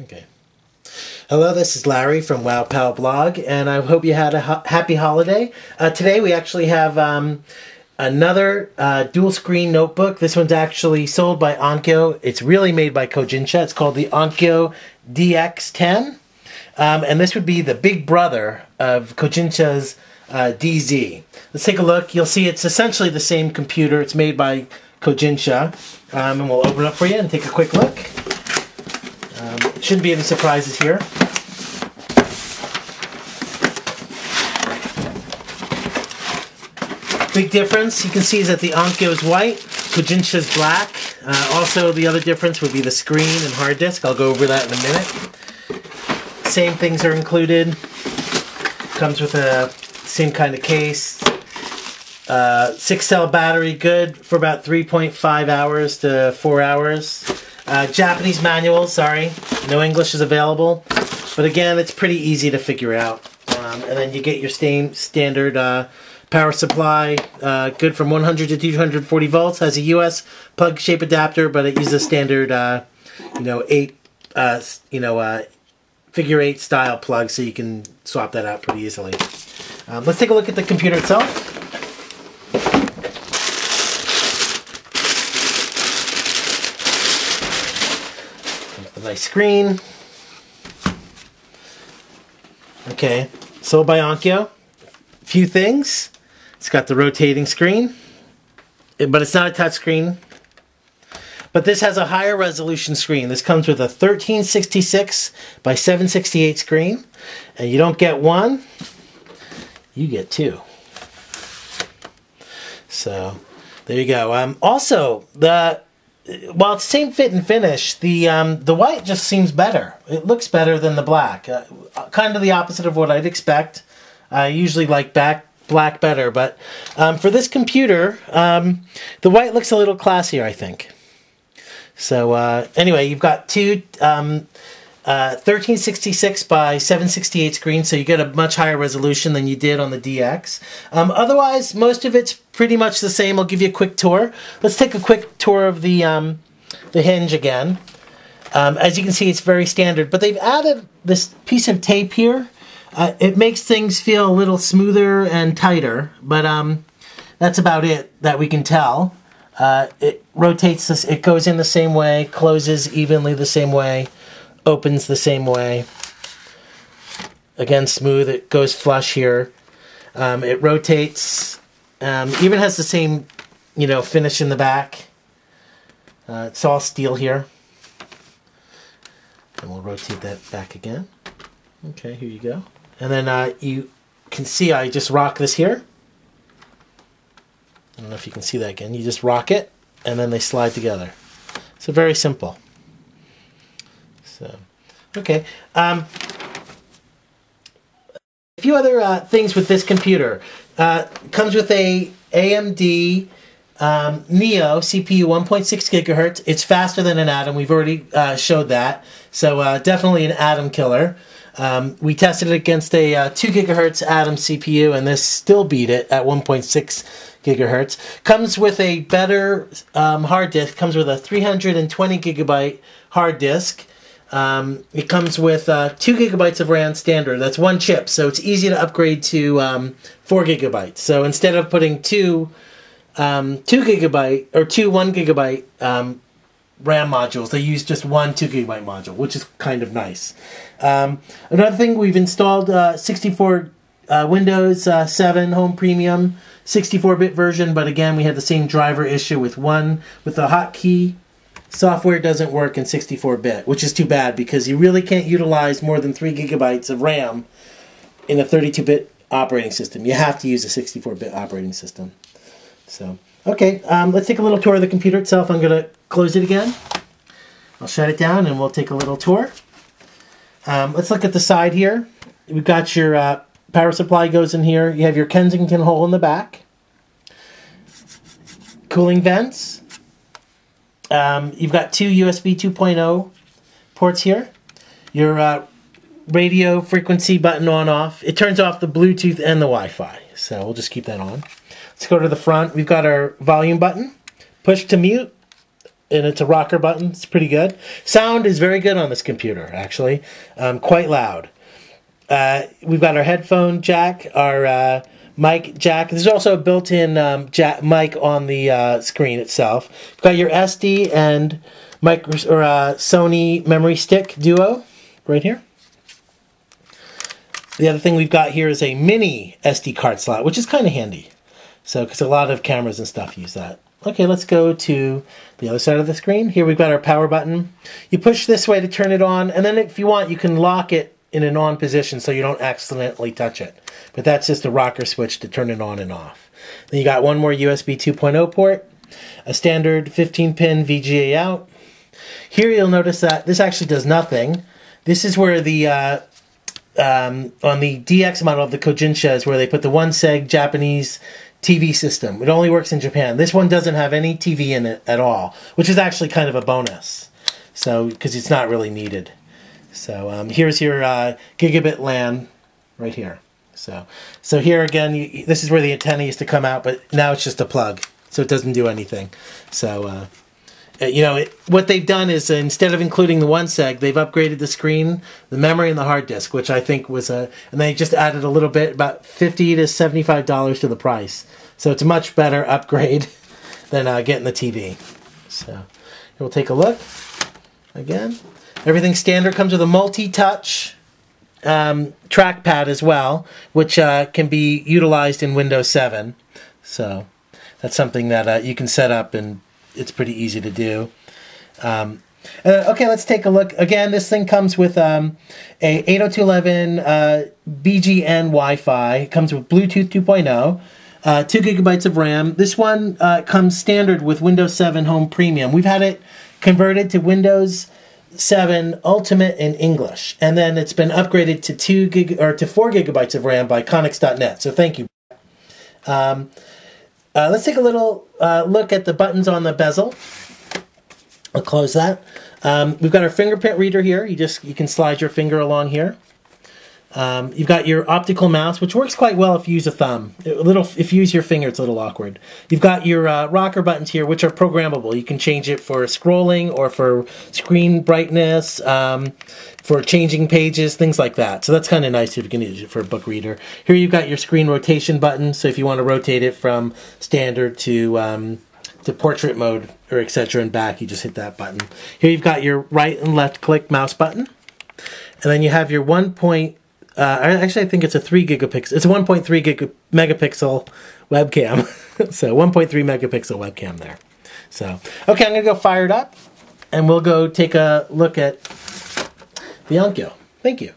Okay. Hello, this is Larry from WowPal Blog, and I hope you had a happy holiday. Today we actually have another dual screen notebook. This one's actually sold by Onkyo. It's really made by Kojinsha. It's called the Onkyo DX10. And this would be the big brother of Kojinsha's DZ. Let's take a look. You'll see it's essentially the same computer. It's made by Kojinsha. And we'll open it up for you and take a quick look. Shouldn't be any surprises here. Big difference you can see is that the Onkyo is white, Kojinsha's black. Also, the other difference would be the screen and hard disk. I'll go over that in a minute. Same things are included. Comes with a same kind of case. 6-cell battery, good for about 3.5 hours to 4 hours. Japanese manual, sorry, no English is available. But again, it's pretty easy to figure out. And then you get your standard power supply, good from 100 to 240 volts. Has a US plug shape adapter, but it uses standard, figure 8 style plug, so you can swap that out pretty easily. Let's take a look at the computer itself. Nice screen. Okay, sold by Onkyo. Few things. It's got the rotating screen, but it's not a touch screen. But this has a higher resolution screen. This comes with a 1366 by 768 screen, and you don't get one, you get two. So there you go. Also, while it's the same fit and finish, the white just seems better. It looks better than the black. Kind of the opposite of what I'd expect. I usually like black better, but for this computer, the white looks a little classier, I think. So anyway, you've got two 1366 by 768 screens, so you get a much higher resolution than you did on the DX. Otherwise, most of it's pretty much the same. I'll give you a quick tour. Let's take a quick tour of the hinge again. As you can see, it's very standard, but they've added this piece of tape here. It makes things feel a little smoother and tighter, but that's about it that we can tell. It rotates this, it goes in the same way, closes evenly the same way, opens the same way. Again, smooth. It goes flush here. It rotates. Even has the same, finish in the back. It's all steel here. And we'll rotate that back again. Okay, here you go. And then you can see I just rock this here. I don't know if you can see that again. You just rock it, and then they slide together. So very simple. So, okay. A few other things with this computer. Comes with a AMD Neo CPU 1.6 gigahertz. It's faster than an Atom. We've already showed that. So definitely an Atom killer. We tested it against a 2 gigahertz Atom CPU, and this still beat it at 1.6 gigahertz. Comes with a better hard disk. Comes with a 320 gigabyte hard disk. It comes with 2 gigabytes of RAM standard. That's one chip, so it's easy to upgrade to 4 gigabytes. So instead of putting two 1 gigabyte RAM modules, they use just one 2 gigabyte module, which is kind of nice. Another thing, we've installed 64 Windows 7 Home Premium 64-bit version, but again, we had the same driver issue with the hotkey. Software doesn't work in 64-bit, which is too bad because you really can't utilize more than 3 gigabytes of RAM in a 32-bit operating system. You have to use a 64-bit operating system. So, okay, let's take a little tour of the computer itself. I'm going to close it again. I'll shut it down and we'll take a little tour. Let's look at the side here. We've got your power supply goes in here. You have your Kensington hole in the back. Cooling vents. You've got two USB 2.0 ports here. Your radio frequency button on-off. It turns off the Bluetooth and the Wi-Fi, so we'll just keep that on. Let's go to the front. We've got our volume button, push to mute, and it's a rocker button. It's pretty good. Sound is very good on this computer, actually. Quite loud. We've got our headphone jack, our mic jack. There's also a built-in mic on the screen itself. You've got your SD and Sony memory stick duo right here. The other thing we've got here is a mini SD card slot, which is kind of handy. So, because a lot of cameras and stuff use that. Okay, let's go to the other side of the screen. Here we've got our power button. You push this way to turn it on, and then if you want, you can lock it in an on position so you don't accidentally touch it. But that's just a rocker switch to turn it on and off. Then you got one more USB 2.0 port, a standard 15-pin VGA out. Here you'll notice that this actually does nothing. This is where the on the DX model of the Kojinsha is where they put the one-seg Japanese TV system. It only works in Japan. This one doesn't have any TV in it at all, which is actually kind of a bonus. So, because it's not really needed. So here's your gigabit LAN right here. So here again, this is where the antenna used to come out, but now it's just a plug, so it doesn't do anything. So what they've done is instead of including the one seg, they've upgraded the screen, the memory, and the hard disk, which I think was and they just added a little bit, about $50 to $75 to the price. So it's a much better upgrade than getting the TV. So we'll take a look again. Everything standard, comes with a multi-touch trackpad as well, which can be utilized in Windows 7. So that's something that you can set up, and it's pretty easy to do. Okay, let's take a look. Again, this thing comes with a 802.11 BGN Wi-Fi. It comes with Bluetooth 2.0, 2 gigabytes of RAM. This one comes standard with Windows 7 Home Premium. We've had it converted to Windows 7 Ultimate in English, and then it's been upgraded to 4 gigabytes of RAM by Connex.net. So thank you. Let's take a little look at the buttons on the bezel. I'll close that. We've got our fingerprint reader here. You can slide your finger along here. You've got your optical mouse, which works quite well if you use a thumb. If you use your finger, it's a little awkward. You've got your rocker buttons here, which are programmable. You can change it for scrolling or for screen brightness, for changing pages, things like that. So that's kind of nice if you can use it for a book reader. Here you've got your screen rotation button, so if you want to rotate it from standard to portrait mode or etc. and back, you just hit that button. Here you've got your right and left click mouse button, and then you have your actually, I think it's a 3 gigapixel. It's a 1.3 megapixel webcam. So 1.3 megapixel webcam there. So okay, I'm gonna go fire it up, and we'll go take a look at the Onkyo. Thank you.